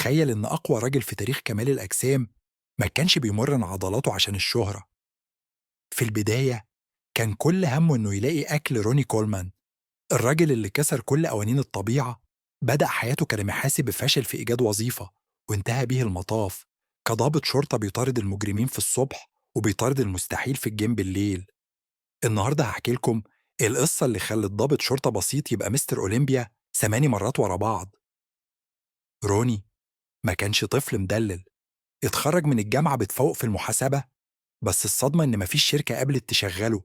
تخيل إن أقوى راجل في تاريخ كمال الأجسام ما كانش بيمرن عضلاته عشان الشهرة. في البداية كان كل همه إنه يلاقي أكل روني كولمان، الراجل اللي كسر كل قوانين الطبيعة. بدأ حياته كمحاسب بفشل في إيجاد وظيفة، وانتهى بيه المطاف كضابط شرطة بيطارد المجرمين في الصبح وبيطارد المستحيل في الجيم بالليل. النهاردة هحكي لكم القصة اللي خلت ضابط شرطة بسيط يبقى مستر أولمبيا 8 مرات ورا بعض. روني ما كانش طفل مدلل، اتخرج من الجامعة بتفوق في المحاسبة، بس الصدمة إن مفيش شركة قبلت تشغله.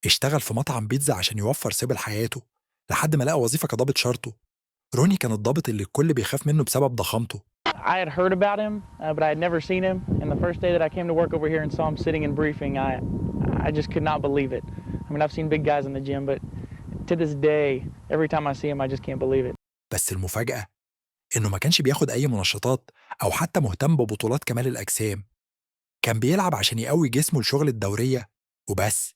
اشتغل في مطعم بيتزا عشان يوفر سبل حياته لحد ما لقى وظيفة كضابط شرطه. روني كان الضابط اللي الكل بيخاف منه بسبب ضخامته. I had heard about him, but I had never seen him. And the first day that I came to work over here and saw him sitting in briefing, I just could not believe it. I mean, I've seen big guys in the gym, but to this day, every time I see him, I just can't believe it. بس المفاجأة إنه ما كانش بياخد أي منشطات أو حتى مهتم ببطولات كمال الأجسام. كان بيلعب عشان يقوي جسمه لشغل الدورية وبس.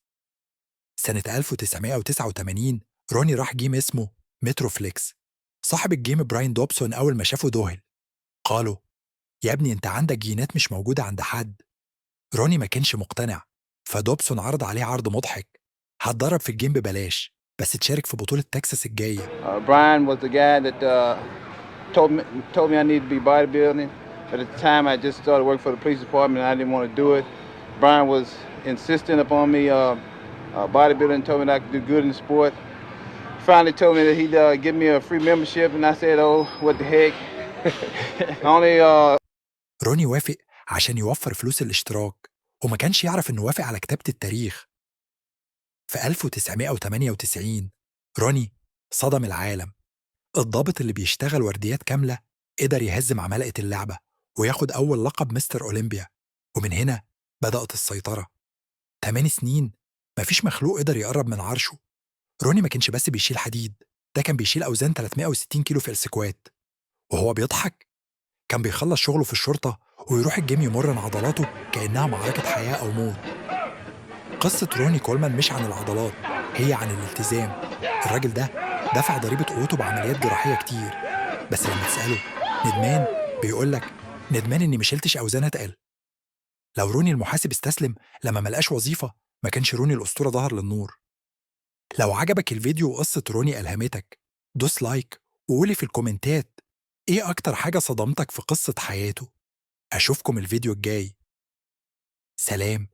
سنة 1989 روني راح جيم اسمه متروفليكس. صاحب الجيم براين دوبسون أول ما شافه ذهل، قالوا: يا ابني أنت عندك جينات مش موجودة عند حد. روني ما كانش مقتنع، فدوبسون عرض عليه عرض مضحك: هتدرب في الجيم ببلاش بس تشارك في بطولة تكساس الجاية. Brian was the guy that told me told me I needed to be bodybuilding. But at the time, I just started working for the police department, and I didn't want to do it. Brian was insistent upon me bodybuilding, told me that I could do good in the sport. Finally told me that he'd give me a free membership, and I said, "Oh, what the heck?" Only روني وافق عشان يوفر فلوس الاشتراك، وما كانش يعرف إنه وافق على كتابة التاريخ. في 1998 روني صدم العالم. الضابط اللي بيشتغل ورديات كاملة قدر يهزم عمالقة اللعبة وياخد أول لقب مستر أولمبيا. ومن هنا بدأت السيطرة. 8 سنين مفيش مخلوق قدر يقرب من عرشه. روني ما كانش بس بيشيل حديد، ده كان بيشيل أوزان 360 كيلو في السكوات. وهو بيضحك كان بيخلص شغله في الشرطة ويروح الجيم يمرن عضلاته كأنها معركة حياة أو موت. قصة روني كولمان مش عن العضلات، هي عن الالتزام. الراجل ده دفع ضريبة قوته بعمليات جراحية كتير، بس لما تسأله ندمان بيقولك: ندمان إني مشيلتش أوزان أتقل. لو روني المحاسب استسلم لما ملقاش وظيفة، ما كانش روني الأسطورة ظهر للنور. لو عجبك الفيديو وقصة روني ألهمتك، دوس لايك وقولي في الكومنتات إيه أكتر حاجة صدمتك في قصة حياته. أشوفكم الفيديو الجاي. سلام.